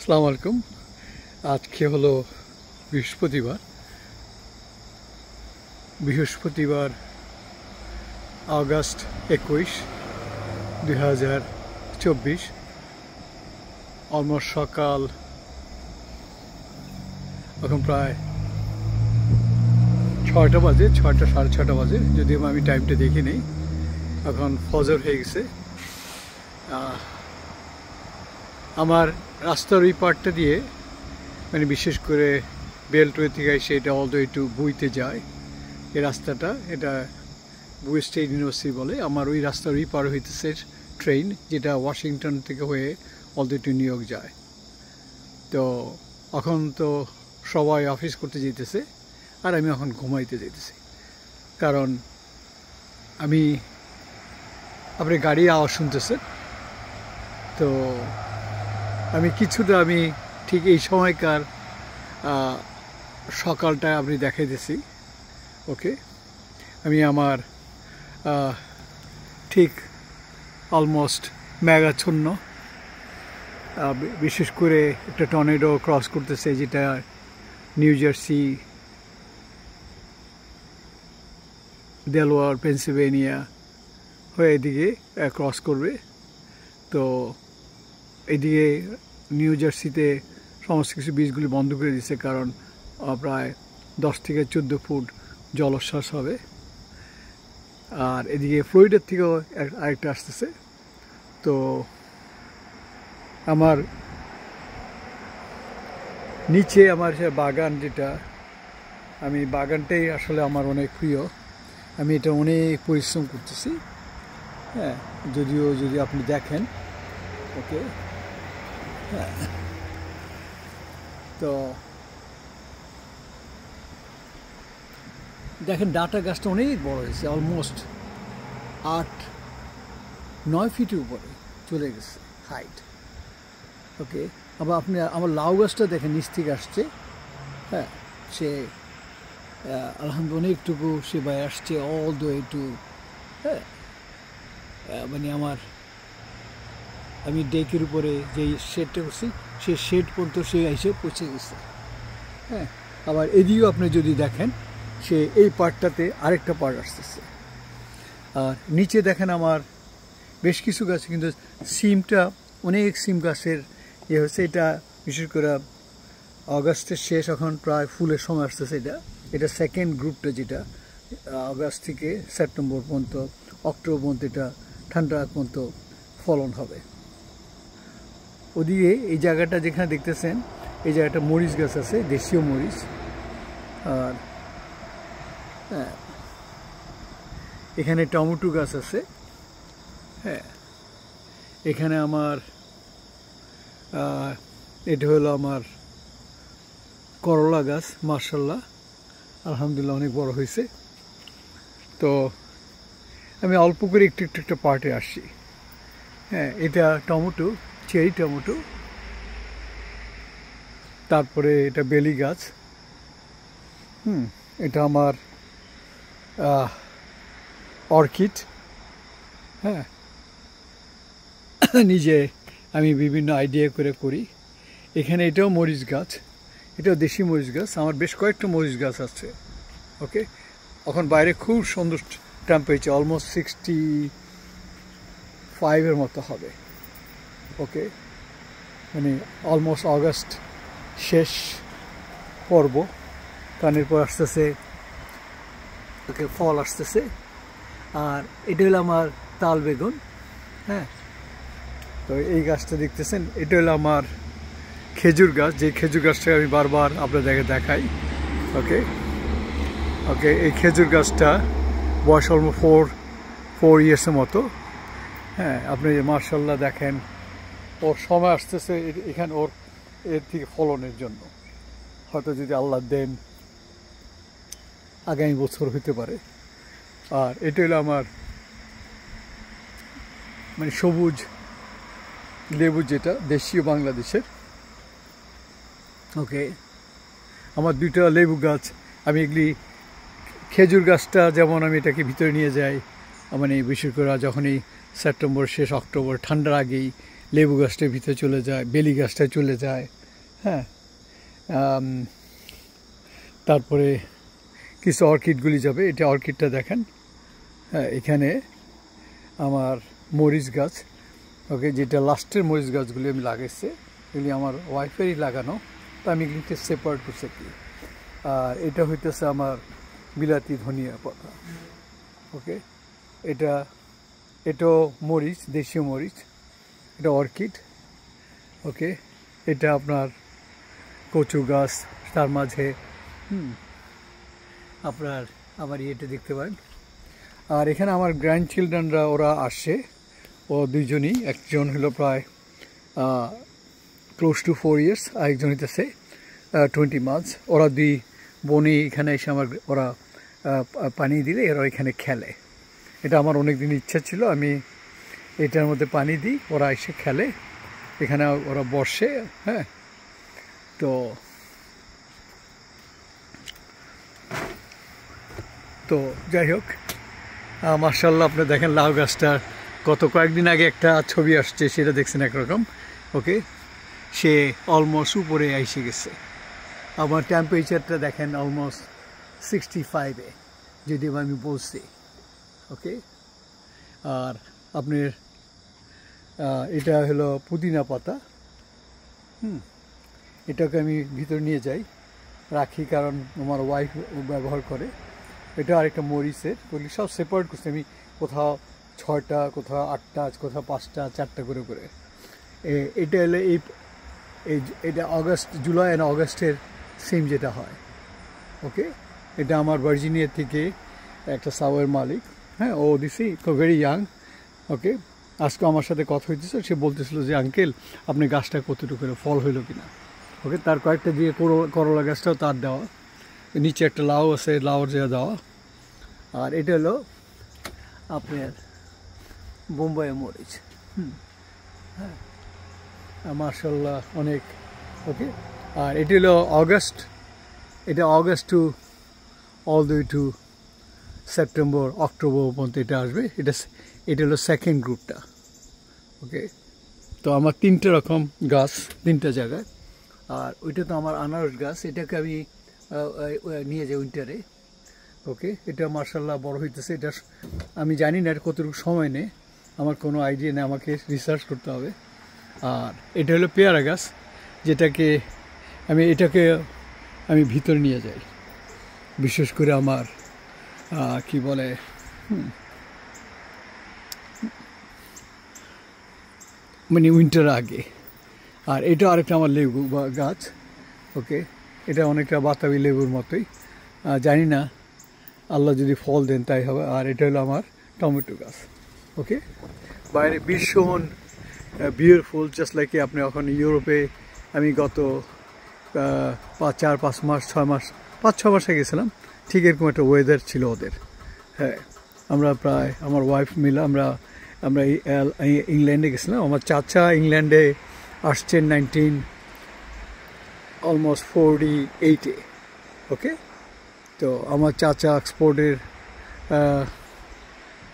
আসসালামু আলাইকুম। আজকে হলো বৃহস্পতিবার আগস্ট 21, 2024। অলমোস্ট সকাল এখন প্রায় 6টা বাজে, 6টা সাড়ে 6টা বাজে, যদিও আমি টাইমটা দেখি নেই। এখন ফজর হয়ে গেছে। আমার রাস্তার ওই পার্টটা দিয়ে মানে বিশেষ করে বেলটওয়ে থেকে এসে এটা অল দ্য ওয়ে টু বুইতে যায়। এই রাস্তাটা এটা বুই স্টেট ইউনিভার্সিটি বলে। আমার ওই রাস্তার ওই পার হইতেছে ট্রেন, যেটা ওয়াশিংটন থেকে হয়ে all the way to new York যায়। তো এখন তো সবাই অফিস করতে যেতেছে আর আমি এখন ঘুমাইতে যেতেছি, কারণ আপনি গাড়ি আওয়াজ শুনতেছেন। তো আমি ঠিক এই সময়কার সকালটা আপনি দেখাইতেছি। ওকে, আমি আমার ঠিক অলমোস্ট মেঘাচ্ছন্ন, বিশেষ করে একটা টর্নেডো ক্রস করতেছে, যেটা নিউ জার্সি, ডেলওয়ার, পেনসিলভেনিয়া হয়ে এদিকে ক্রস করবে। তো এদিকে নিউ জার্সিতে সমস্ত কিছু বীজগুলি বন্ধ করে দিচ্ছে, কারণ প্রায় 10 থেকে 14 ফুট জলোচ্ছ্বাস হবে। আর এদিকে ফ্লোরিডার থেকেও আরেকটা আসতেছে। তো আমার নিচে আমার সে বাগান, যেটা বাগানটাই আসলে আমার অনেক প্রিয়। আমি এটা অনেক পরিশ্রম করতেছি, হ্যাঁ, যদি আপনি দেখেন। ওকে, হ্যাঁ, তো দেখেন ডাটা গাছটা অনেক বড় হয়েছে, অলমোস্ট 8-9 ফিটের উপরে চলে গেছে হাইট। ওকে, আবার আপনি আমার লাউ গাছটা দেখেন নিচ থেকে আসছে, হ্যাঁ, সে আলহামদুলিল্লাহ অনেকটুকু সে বাই আসছে অল দ্য ওয়ে টু, হ্যাঁ, মানে আমি ডেকের উপরে যেই শেডটা করছি সেই শেড পর্যন্ত সে এসে পৌঁছে গেছে, হ্যাঁ। আবার এদিকেও আপনি যদি দেখেন, সে এই পার্টটাতে আরেকটা পার্ট আসতেছে। আর নিচে দেখেন আমার বেশ কিছু গাছ, কিন্তু সিমটা অনেক সিম গাছের হচ্ছে। এটা বিশেষ করে আগস্টের শেষ, এখন প্রায় ফুলের সময় আসতেছে। এটা সেকেন্ড গ্রুপটা, যেটা আগস্ট থেকে সেপ্টেম্বর পর্যন্ত, অক্টোবর পর্যন্ত, এটা ঠান্ডা পর্যন্ত ফলন হবে। ওদিকে এই জায়গাটা যেখানে দেখতেছেন, এই জায়গাটা মরিচ গাছ আছে, দেশীয় মরিচ। আর হ্যাঁ, এখানে টমেটো গাছ আছে, হ্যাঁ। এখানে আমার এটা হলো আমার করলা গাছ, মাশাআল্লাহ আলহামদুলিল্লাহ অনেক বড় হয়েছে। তো আমি অল্প করে একটু একটা পার্টে আসছি, হ্যাঁ। এটা টমেটো, চেরি টমেটো। তারপরে এটা বেলি গাছ, এটা আমার অর্কিড, হ্যাঁ। নিজে আমি বিভিন্ন আইডিয়া করে করি। এখানে এটাও মরিচ গাছ, এটাও দেশি মরিচ গাছ। আমার বেশ কয়েকটা মরিচ গাছ আছে। ওকে, এখন বাইরে খুব সুন্দর টেম্পারেচার, অলমোস্ট 65-এর মতো হবে। ওকে, মানে অলমোস্ট আগস্ট শেষ পর্ব, কারণ এরপর আসতেছে ওকে ফল আসতেছে। আর এটা হলো আমার তাল বেগুন, হ্যাঁ। তো এই গাছটা দেখতেছেন, এটা হলো আমার খেজুর গাছ, যে খেজুর গাছটাকে আমি বারবার আপনাদেরকে দেখাই। ওকে, এই খেজুর গাছটা বয়স অলমোস্ট 4 ইয়ার্সের মতো, হ্যাঁ। আপনি মাশাআল্লাহ দেখেন, ওর সময় আসতেছে এখানে এর থেকে ফলনের জন্য। হয়তো যদি আল্লাহ দেন আগামী বছর হতে পারে। আর এটা হলো আমার মানে সবুজ লেবু, যেটা দেশীয় বাংলাদেশের। ওকে, আমার 2টা লেবু গাছ। আমি এগুলি খেজুর গাছটা যেমন আমি এটাকে ভিতরে নিয়ে যাই, মানে বিশেষ করে যখনই সেপ্টেম্বর শেষ, অক্টোবর ঠান্ডার আগেই লেবু গাছটার ভিতরে চলে যায়, বেলি গাছটা চলে যায়। হ্যাঁ, তারপরে কিছু অর্কিডগুলি যাবে। এটা অর্কিডটা দেখেন। হ্যাঁ, এখানে আমার মরিচ গাছ, ওকে, যেটা লাস্টের মরিচ গাছগুলি আমি লাগাইছি, এগুলি আমার ওয়াইফেরই লাগানো, তো আমি এগুলিকে সেপারেট করছি কি। আর এটা হইতেছে আমার বিলাতি ধনিয়া পাতা। ওকে, এটাও মরিচ, দেশীয় মরিচ, এটা অর্কিড। ওকে, এটা আপনার কচু গাছ, তার মাঝে আপনার আমার ইয়েটা দেখতে পারেন। আর এখানে আমার গ্র্যান্ড চিলড্রেনরা ওরা আসে, ও দুইজনই, একজন হলো প্রায় ক্লোজ টু 4 years, আর একজন হইতেছে 20 months। ওরা দুই বোনই এখানে এসে ওরা পানি দিলে এরা এখানে খেলে। এটা আমার অনেক দিন ইচ্ছা ছিল, আমি এটার মধ্যে পানি দিই, ওরা এসে খেলে এখানে, ওরা বসে। হ্যাঁ, তো যাই হোক, মার্শাল্লাহ, আপনি দেখেন লাউ গাছটার গত কয়েকদিন আগে একটা ছবি আসছে, সেটা দেখছেন একরকম। ওকে, সে অলমোস্ট উপরে এসে গেছে। আমার টেম্পারেচারটা দেখেন অলমোস্ট 65-এ, যদি আমি বলছি। ওকে, আর আপনার এটা হলো পুদিনা পাতা। এটাকে আমি ভিতরে নিয়ে যাই, রাখি, কারণ আমার ওয়াইফ ব্যবহার করে। এটা আরেকটা মরিচের, ওগুলি সব সেপারেট করছি আমি, কোথাও 6টা, কোথাও 8টা, কোথাও 5টা, 4টা করে করে। এটা হলো এটা জুলাই আর অগস্টের সেম যেটা হয়। ওকে, এটা আমার ভার্জিনিয়া থেকে একটা সাওয়ের মালিক। হ্যাঁ, ও দিছি, তো ভেরি ইয়াং। ওকে, আজকে আমার সাথে কথা হইতেছে, সে বলতেছিল যে আঙ্কেল আপনি গাছটা কতটুকু ফল হইল কিনা। ওকে, তার কয়েকটা দিয়ে করলা গাছটাও তার দেওয়া, নিচে একটা লাউ আছে, লাউর যে দেওয়া। আর এটা হলো আপনার বোম্বাই মরিচ। হ্যাঁ, মার্শাল্লাহ অনেক। ওকে, আর এটা হলো অগস্ট, এটা August to all the way to September, October পর্যন্ত এটা আসবে। এটা হলো সেকেন্ড গ্রুপটা। ওকে, তো আমার 3টে রকম গাছ 3টা জায়গায়। আর ওইটা তো আমার আনারস গাছ, এটাকে আমি নিয়ে যাই উইন্টারে। ওকে, এটা মার্শাল্লাহ বড় হইতেছে। এটা আমি জানি না কতটুকু সময় নেই, আমার কোনো আইডিয়া নেই, আমাকে রিসার্চ করতে হবে। আর এটা হলো পেয়ারা গাছ, যেটাকে এটাকে আমি ভিতরে নিয়ে যাই, বিশেষ করে আমার কি বলে মানে উইন্টার আগে। আর এটা আরেকটা আমার লেবু গাছ। ওকে, এটা অনেকটা বাতাবি লেবুর মতোই, জানি না, আল্লাহ যদি ফল দেন তাই হবে। আর এটা হলো আমার টমেটো গাছ। ওকে, বাইরে ভীষণ বিউটিফুল, জাস্ট লাইক আপনি এখন ইউরোপে, আমি গত 4-5 মাস 6 মাস 5-6 মাসে গেছিলাম, ঠিক এরকম একটা ওয়েদার ছিল ওদের। হ্যাঁ, আমরা প্রায় আমার ওয়াইফ মিলে আমরা ইংল্যান্ডে গেছিলাম। আমার চাচা ইংল্যান্ডে আসছেন 1948-এ। ওকে, তো আমার চাচা এক্সপোর্টের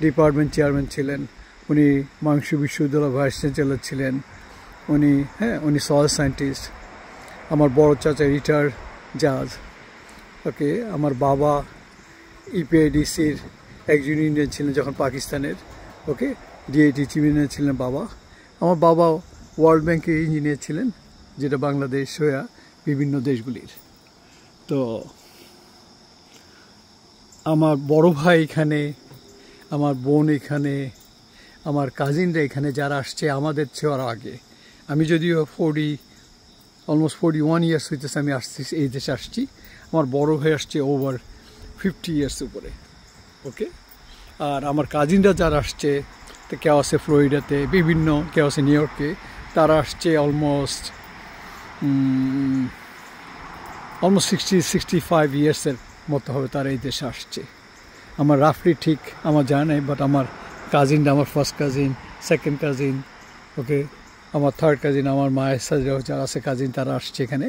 ডিপার্টমেন্ট চেয়ারম্যান ছিলেন, উনি ময়মনসিংহ বিশ্ববিদ্যালয়ের ভাইস চ্যান্সেলর ছিলেন উনি। হ্যাঁ, উনি সয়েল সায়েন্টিস্ট। আমার বড় চাচা রিটায়ার্ড জাজ। ওকে, আমার বাবা ইপিআইডিসির একজন ইঞ্জিনিয়ার ছিলেন যখন পাকিস্তানের। ওকে, ডিআইটি চিফ ইঞ্জিনিয়ার ছিলেন বাবা। আমার বাবা ওয়ার্ল্ড ব্যাংকের ইঞ্জিনিয়ার ছিলেন, যেটা বাংলাদেশ হয়ে বিভিন্ন দেশগুলির। তো আমার বড় ভাই এখানে, আমার বোন এখানে, আমার কাজিনরা এখানে যারা আসছে আমাদের চেয়ে আরও আগে। আমি যদিও অলমোস্ট 41 ইয়ার্স হইতেছে আমি আসছি, এই দেশে আসছি। আমার বড় ভাই আসছে ওভার 50 ইয়ার্স উপরে। ওকে, আর আমার কাজিনরা যারা আসছে, তো কেউ আছে ফ্লোরিডাতে, কেউ আছে নিউ ইয়র্কে, তারা আসছে অলমোস্ট 60-65 ইয়ার্সের মতো হবে তারা এই দেশে আসছে। আমার রাফলি ঠিক আমার জানা নেই, বাট আমার কাজিনরা, আমার ফার্স্ট কাজিন, সেকেন্ড কাজিন, ওকে, আমার থার্ড কাজিন, আমার মায়ের সাথে যারা আছে কাজিন, তারা আসছে এখানে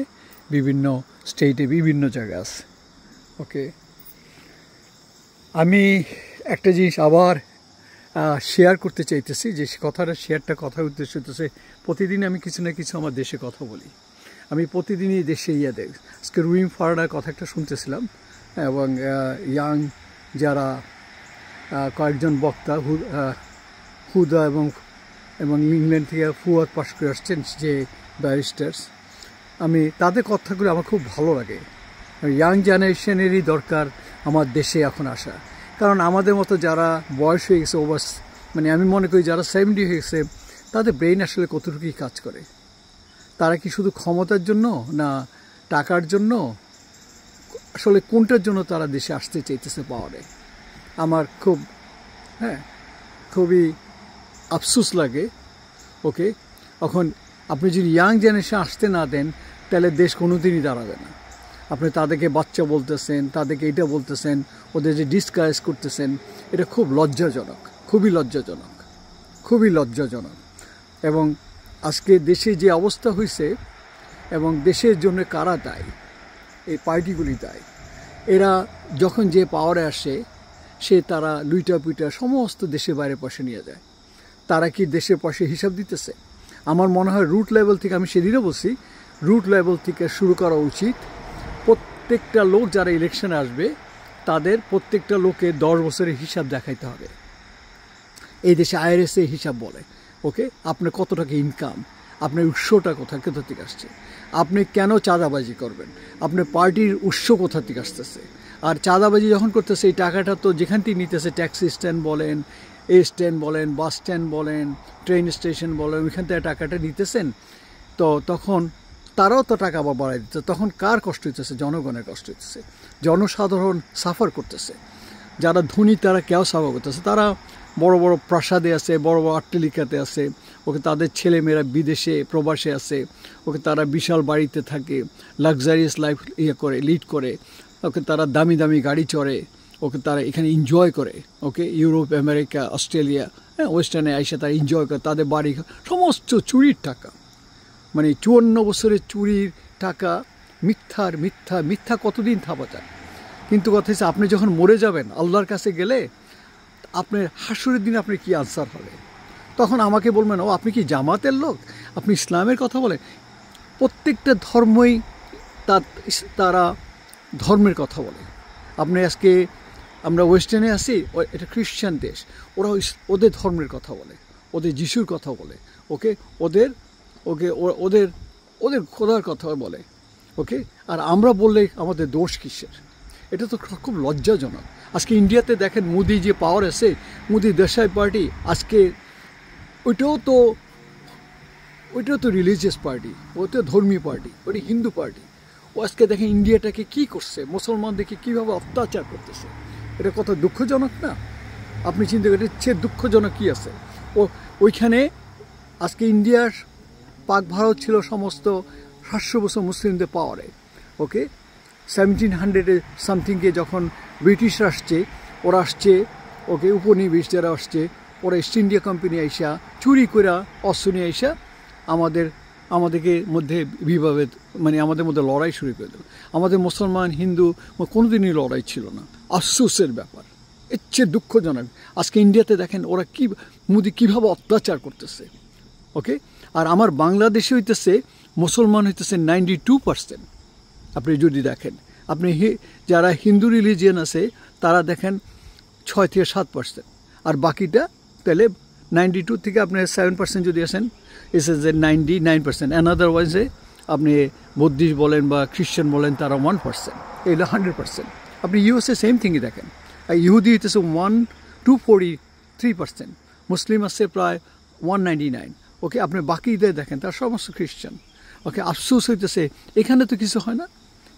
বিভিন্ন স্টেটে, বিভিন্ন জায়গায় আছে। ওকে, আমি একটা জিনিস আবার শেয়ার করতে চাইতেছি, যে কথার উদ্দেশ্য হচ্ছে প্রতিদিন আমি কিছু না কিছু আমার দেশে কথা বলি। আমি প্রতিদিনই দেশে দেখ আজকে রুইম ফারাডার কথা একটা শুনতেছিলাম, এবং ইয়াং যারা কয়েকজন বক্তা হুদা এবং ইংল্যান্ড থেকে ফুয়াদ পাশ করে আসছেন যে ব্যারিস্টার্স, আমি তাদের কথাগুলো আমার খুব ভালো লাগে। ইয়াং জেনারেশনেরই দরকার আমার দেশে এখন আসা, কারণ আমাদের মতো যারা বয়স হয়ে গেছে মানে আমি মনে করি যারা 70 হয়ে গেছে, তাদের ব্রেইন আসলে কতটুকুই কাজ করে। তারা কি শুধু ক্ষমতার জন্য না টাকার জন্য, আসলে কোনটার জন্য তারা দেশে আসতে চাইতেছে পাওয়ারে? আমার খুবই আফসোস লাগে। ওকে, এখন আপনি যদি ইয়াং জেনারেশন আসতে না দেন, তাহলে দেশ কোনোদিনই দাঁড়াবে না। আপনি তাদেরকে বাচ্চা বলতেছেন, তাদেরকে এটা বলতেছেন, ওদের যে ডিসকারেজ করতেছেন, এটা খুব লজ্জাজনক, খুবই লজ্জাজনক। এবং আজকে দেশে যে অবস্থা হয়েছে, এবং দেশের জন্য কারা দায়ী? এই পার্টিগুলি দায়ী। এরা যখন যে পাওয়ারে আসে, তারা লুইটা পুইটা সমস্ত দেশের বাইরে পয়সা নিয়ে যায়। তারা কি দেশের পয়সা হিসাব দিতেছে? আমার মনে হয় রুট লেভেল থেকে, আমি সেদিনও বলছি, রুট লেভেল থেকে শুরু করা উচিত। প্রত্যেকটা লোক যারা ইলেকশনে আসবে, তাদের প্রত্যেকটা লোকে 10 বছরের হিসাব দেখাইতে হবে। এই দেশে IRS হিসাব বলে, ওকে, আপনার কত টাকা ইনকাম, আপনার উৎসটা কোথা থেকে আসছে, আপনি কেন চাঁদাবাজি করবেন, আপনার পার্টির উৎস কোথা থেকে আসতেছে। আর চাঁদাবাজি যখন করতেছে, এই টাকাটা তো যেখান থেকে নিতেছে, ট্যাক্সি স্ট্যান্ড বলেন, স্ট্যান্ড বলেন, বাস স্ট্যান্ড বলেন, ট্রেন স্টেশন বলেন, ওইখান থেকে টাকাটা নিতেছেন। তো তখন তারাও তো টাকা বাড়াই দিচ্ছে, তখন কার কষ্ট হইতেছে? জনগণের কষ্ট হইতেছে, জনসাধারণ সাফার করতেছে। যারা ধনী তারা কেউ সাফার করতেছে, তারা বড় বড় প্রাসাদে আছে, বড় বড় অট্টালিকাতে আছে, ওকে তাদের ছেলেমেয়েরা বিদেশে প্রবাসে আছে, ওকে তারা বিশাল বাড়িতে থাকে, লাক্সারিয়াস লাইফ লিড করে, ওকে তারা দামি দামি গাড়ি চড়ে, ওকে তারা এখানে এনজয় করে, ওকে ইউরোপ, আমেরিকা, অস্ট্রেলিয়া, ওয়েস্টার্নে আইসা তারা এনজয় করে, তাদের বাড়ি সমস্ত চুরির টাকা, মানে 54 বছরের চুরির টাকা, মিথ্যা কতদিন থাকা যায়? কিন্তু কথা হচ্ছে, আপনি যখন মরে যাবেন, আল্লাহর কাছে গেলে আপনার হাসুরের দিন আপনার কি আনসার হবে? তখন আমাকে বলবেন, ও আপনি কি জামাতের লোক, আপনি ইসলামের কথা বলেন? প্রত্যেকটা ধর্মই তারা ধর্মের কথা বলে। আপনি আজকে আমরা ওয়েস্টার্নে আসি, এটা খ্রিস্টান দেশ, ওদের ধর্মের কথা বলে, ওদের যিশুর কথা বলে, ওদের খোদার কথা বলে, ওকে। আর আমরা বললে আমাদের দোষ কিসের? এটা তো খুব লজ্জাজনক। আজকে ইন্ডিয়াতে দেখেন, মোদি যে পাওয়ার আছে, মোদি দেশাই পার্টি, আজকে ওইটাও তো রিলিজিয়াস পার্টি, ওটা ধর্মীয় পার্টি, ওটা হিন্দু পার্টি। ও আজকে দেখেন ইন্ডিয়াটাকে কি করছে, মুসলমানদেরকে কীভাবে অত্যাচার করতেছে। এটা কত দুঃখজনক না? আপনি চিন্তা করেন, চেয়ে দুঃখজনক কী আছে? ওইখানে আজকে ইন্ডিয়ার পাক ভারত ছিল সমস্ত 700 বছর মুসলিমদের পাওয়ারে, ওকে। 1700 সামথিংকে যখন ব্রিটিশরা আসছে, ওকে, উপনিবেশ যারা আসছে, ওরা ইস্ট ইন্ডিয়া কোম্পানি আইসা চুরি করে অস্ত্র নিয়ে আইসা আমাদেরকে মধ্যে বিভাবেদ, মানে আমাদের মধ্যে লড়াই শুরু করে দেবে। আমাদের মুসলমান হিন্দু কোনোদিনই লড়াই ছিল না। আফসোসের ব্যাপার, এর চেয়ে দুঃখজনক। আজকে ইন্ডিয়াতে দেখেন ওরা মোদি কীভাবে অত্যাচার করতেছে, ওকে। আর আমার বাংলাদেশে হইতেছে মুসলমান হইতেছে 92%। আপনি যদি দেখেন, আপনি যারা হিন্দু রিলিজিয়ান আছে তারা দেখেন 6 থেকে 7%, আর বাকিটা তাহলে 92 থেকে আপনি 7% যদি আসেন, ইস যে 99%। আদারওয়াইজে আপনি বৌদ্ধিস্ট বলেন বা খ্রিশ্চান বলেন, তারা 1%, এগুলো 100%। আপনি ইউএসএ সেম থিংই দেখেন, ইহুদি হইতেছে 243%, মুসলিম আছে প্রায় 199, ওকে। আপনি বাকিদের দেখেন, তারা সমস্ত খ্রিশ্চান, ওকে। আফসোস হইতেছে এখানে তো কিছু হয় না,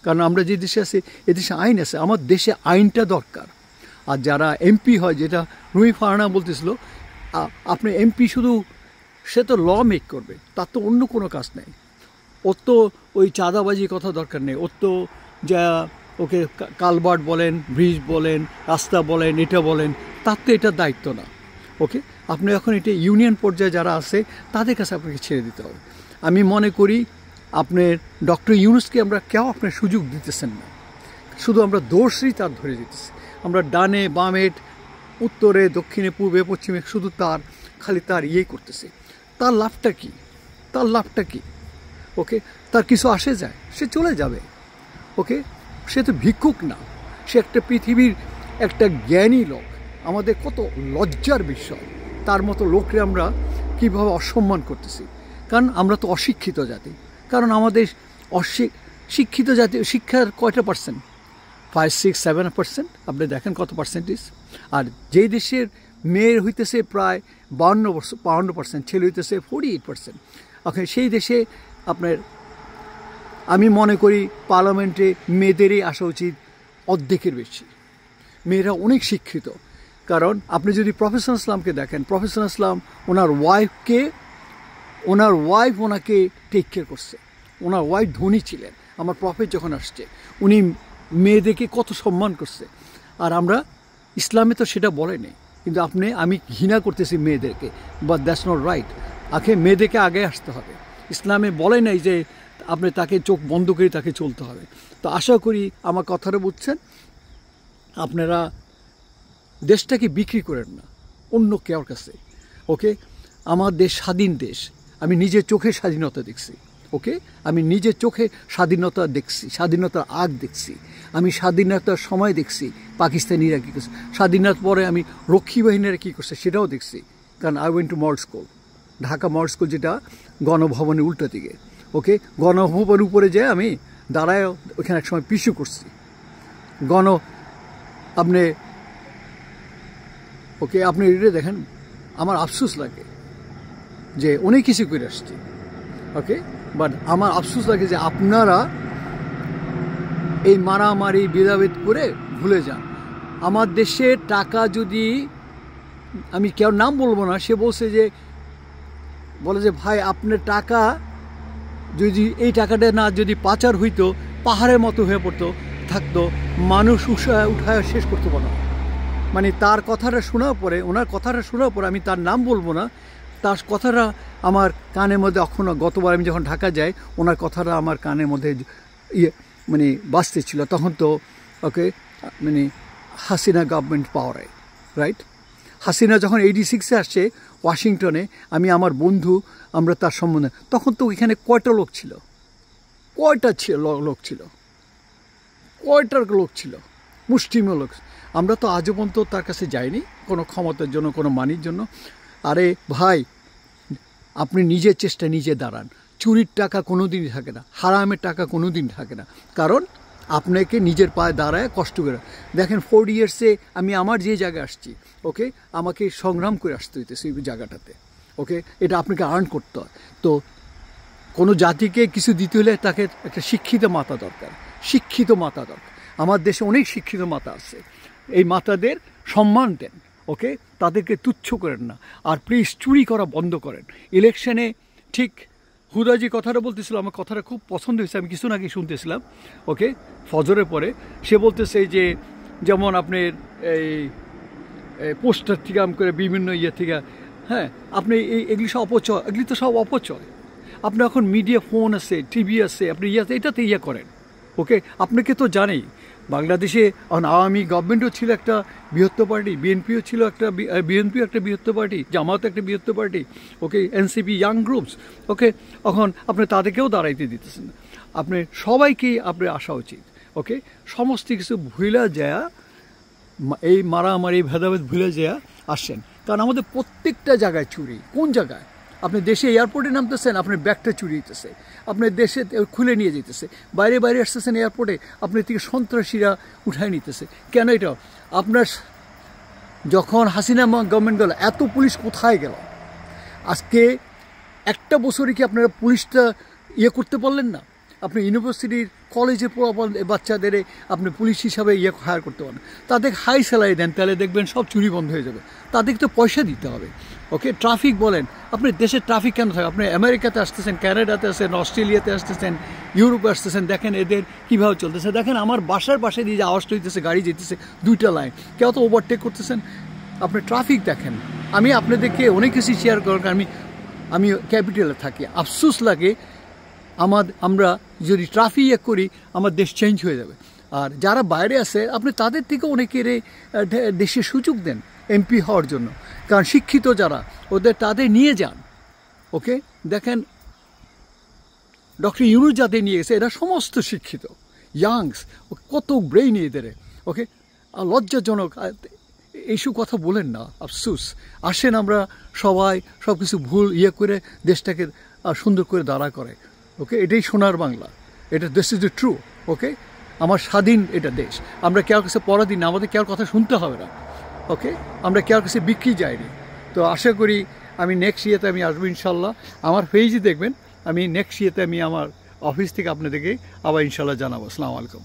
কারণ আমরা যে দেশে আছি, এদেশে আইন আছে। আমার দেশে আইনটা দরকার। আর যারা এমপি হয়, যেটা রুই ফারানা বলতেছিল, আপনি এমপি শুধু সে তো ল মেক করবে, তার তো অন্য কোনো কাজ নেই। ওর তো ওই চাঁদাবাজির কথা দরকার নেই, ওর তো যা ওকে কালভার্ট বলেন, ব্রিজ বলেন, রাস্তা বলেন, এটা বলেন, তার তো এটার দায়িত্ব না, ওকে। আপনি এখন এটা ইউনিয়ন পর্যায়ে যারা আছে তাদের কাছে আপনাকে ছেড়ে দিতে হবে। আমি মনে করি আপনার ডক্টর ইউনূসকে আমরা কেউ আপনার সুযোগ দিতেছেন না, শুধু আমরা দোষই তার ধরে দিতেছি। আমরা ডানে বামে উত্তরে দক্ষিণে পূর্বে পশ্চিমে শুধু খালি তার ইয়েই করতেছে। তার লাভটা কি? তার লাভটা কি? ওকে, তার কিছু আসে যায়? সে চলে যাবে। ওকে, সে তো ভিক্ষুক না, সে একটা পৃথিবীর একটা জ্ঞানী লোক। আমাদের কত লজ্জার বিষয়, তার মতো লোককে আমরা কীভাবে অসম্মান করতেছি। কারণ আমরা তো অশিক্ষিত জাতি। কারণ আমাদের শিক্ষিত জাতি শিক্ষার কয়টা পার্সেন্ট? 5, 6, 7%। আপনি দেখেন কত পার্সেন্টেজ। আর যেই দেশের মেয়ের হইতেছে প্রায় 52%, ছেলে হইতেছে 48%। ওকে, সেই দেশে আপনার আমি মনে করি পার্লামেন্টে মেয়েদেরই আসা উচিত অর্ধেকের বেশি। মেয়েরা অনেক শিক্ষিত। কারণ আপনি যদি প্রফেসর ইসলামকে দেখেন, প্রফেসর ইসলাম ওনার ওয়াইফ ওনাকে টেক কেয়ার করছে। ওনার ওয়াইফ ধনী ছিলেন। আমার প্রফেট যখন আসছে উনি মেয়েদেরকে কত সম্মান করছে। আর আমরা ইসলামে তো সেটা বলে নেই, কিন্তু আমি ঘৃণা করতেছি মেয়েদেরকে, বাট দ্যাটস নট রাইট। মেয়েদেরকে আগে আসতে হবে। ইসলামে বলে নাই যে আপনি তাকে চোখ বন্ধ করে তাকে চলতে হবে। তো আশা করি আমার কথাটা বুঝছেন। আপনারা দেশটাকে বিক্রি করেন না অন্য কেউর কাছে। ওকে, আমার দেশ স্বাধীন দেশ। আমি নিজের চোখে স্বাধীনতা দেখছি। ওকে, আমি নিজের চোখে স্বাধীনতা দেখছি, স্বাধীনতার আগ দেখছি। আমি স্বাধীনতার সময় দেখছি পাকিস্তানিরা কী করছে, স্বাধীনতার পরে আমি রক্ষী বাহিনীরা কী করছে সেটাও দেখছি। কারণ I went to model school, Dhaka model school, যেটা গণভবনের উল্টো দিকে। ওকে, গণভবনের উপরে যেয়ে আমি দাঁড়ায় ওইখানে এক সময় পিছু করছি। আপনি এটা দেখেন, আমার আফসোস লাগে যে অনেক কিছু করে আসছি। ওকে, বাট আমার আফসোস লাগে যে আপনারা এই মারামারি ভেদাভেদ করে ভুলে যান। আমার দেশে টাকা যদি, আমি কেউ নাম বলবো না, সে বলে যে ভাই আপনার টাকা যদি এই টাকাটা না যদি পাচার হইতো, পাহাড়ের মতো হয়ে থাকতো, মানুষ উঠায় শেষ করতে পারতো না। মানে তার কথাটা শোনার পরে, ওনার কথাটা শোনার পরে, আমি তার নাম বলবো না, তার কথাটা আমার কানের মধ্যে এখনও, গতবার আমি যখন ঢাকা যাই ওনার কথাটা আমার কানের মধ্যে বাজতে ছিল। তখন তো ওকে হাসিনা গভর্নমেন্ট পাওয়ারে, রাইট? হাসিনা যখন 86-এ আসছে ওয়াশিংটনে, আমি আমার বন্ধু, আমরা তার সম্বন্ধে, তখন তো ওইখানে কয়টা লোক ছিল? কয়টার লোক ছিল? মুষ্টিমেয় লোক। আমরা তো আজও পর্যন্ত তার কাছে যাইনি কোনো ক্ষমতার জন্য, কোনো মানির জন্য। আরে ভাই, আপনি নিজের চেষ্টা নিজে দাঁড়ান। চুরির টাকা কোনো দিনই থাকে না, হারামের টাকা কোনো দিন থাকে না। কারণ আপনাকে নিজের পায়ে দাঁড়ায় কষ্ট করে দেখেন। 4 ইয়ার্সে আমি আমার যে জায়গায় আসছি, ওকে, আমাকে সংগ্রাম করে আসতে হইতেছে এই জায়গাটাতে। ওকে, এটা আপনাকে আর্ন করতে হয়। তো কোনো জাতিকে কিছু দিতে হলে তাকে একটা শিক্ষিত মাতা দরকার। আমার দেশে অনেক শিক্ষিত মাতা আছে। এই মাতাদের সম্মান দেন। ওকে, তাদেরকে তুচ্ছ করেন না। আর প্লিজ চুরি করা বন্ধ করেন। ইলেকশনে ঠিক হুদাজি কথাটা বলতেছিল, আমার কথাটা খুব পছন্দ হয়েছে, আমি কিছু নাকি শুনতেছিলাম। ওকে, ফজরের পরে সে বলতেছে যে যেমন আপনার এই পোস্টার থেকে করে বিভিন্ন থেকে, হ্যাঁ, আপনি এগুলি সব অপচয়, এগুলি তো সব অপচয়। আপনি এখন মিডিয়া, ফোন আছে, টিভি আছে, আপনি এটাতে করেন। ওকে, আপনাকে তো জানেই বাংলাদেশে এখন আওয়ামী গভর্নমেন্টও ছিল একটা বৃহত্তর পার্টি, বিএনপিও ছিল একটা বৃহত্তর পার্টি, জামাত একটা বৃহত্তর পার্টি। ওকে, এনসিপি, ইয়াং গ্রুপস। ওকে, এখন আপনি তাদেরকেও দাঁড়াইতে দিতেছেন। আপনি সবাইকেই আপনার আসা উচিত। ওকে, সমস্ত কিছু ভুলে যায়, এই মারামারি ভেদাভেদ ভুলে যায় আসেন। কারণ আমাদের প্রত্যেকটা জায়গায় চুরি। কোন জায়গায়? আপনি দেশে এয়ারপোর্টে নামতেছেন, আপনার ব্যাগটা চুরি হইতেছে, আপনার দেশে খুলে নিয়ে যেতেছে, বাইরে আসতেছেন এয়ারপোর্টে, আপনার থেকে সন্ত্রাসীরা উঠায় নিতেছে। কেন এটা? আপনার যখন হাসিনা গভর্নমেন্ট গেল, এত পুলিশ কোথায় গেল? আজকে একটা বছরে কি আপনারা পুলিশটা করতে পারলেন না? আপনি ইউনিভার্সিটির কলেজে বাচ্চাদের আপনি পুলিশ হিসাবে হায়ার করতে পারেন, তাদের হাই স্যালারি দেন, তাহলে দেখবেন সব চুরি বন্ধ হয়ে যাবে। তাদেরকে তো পয়সা দিতে হবে। ওকে, ট্রাফিক বলেন, আপনি দেশের ট্রাফিক কেন থাকে? আপনি আমেরিকাতে আসতেছেন, ক্যানাডাতে আসছেন, অস্ট্রেলিয়াতে আসতেছেন, ইউরোপে আসতেছেন, দেখেন এদের কীভাবে চলতেছে। দেখেন আমার বাসার পাশে দিয়ে যে আওয়াজটা হইতেছে, গাড়ি যেতেছে 2টা লাইন, কেউ তো ওভারটেক করতেছেন। আপনি ট্রাফিক দেখেন। আমি আপনাদেরকে অনেক কিছু শেয়ার করার, কারণ আমি ক্যাপিটালে থাকি। আফসোস লাগে আমরা যদি ট্রাফিক করি, আমার দেশ চেঞ্জ হয়ে যাবে। আর যারা বাইরে আছে, আপনি তাদের থেকে অনেকের দেশে সুযোগ দেন। এমপি হওয়ার জন্য। কারণ শিক্ষিত যারা তাদের নিয়ে যান, ওকে। দেখেন ডক্টর ইউনূস যাদের নিয়ে গেছে এরা সমস্ত শিক্ষিত, ইয়াংস, কত ব্রেইন এদের, ওকে। আর লজ্জাজনক, এইসব কথা বলেন না, আফসুস। আসেন আমরা সবাই সব কিছু ভুল করে দেশটাকে সুন্দর করে দাঁড়া করে, ওকে। এটাই সোনার বাংলা, এটা দিস ইজ দ্য ট্রু, ওকে। আমার স্বাধীন এটা দেশ, আমরা কেউ কাছে পরাধীন না, আমাদের কেউ কথা শুনতে হবে না, ওকে। আমরা কেউ কাছে বিক্রি যাইনি। তো আশা করি আমি নেক্সট ইয়েতে আমি আসবো ইনশাল্লাহ। আমার পেজই দেখবেন, আমি নেক্সট ইয়েতে আমি আমার অফিস থেকে আপনাদেরকে আবার ইনশাল্লাহ জানাবো। আসসালামু আলাইকুম।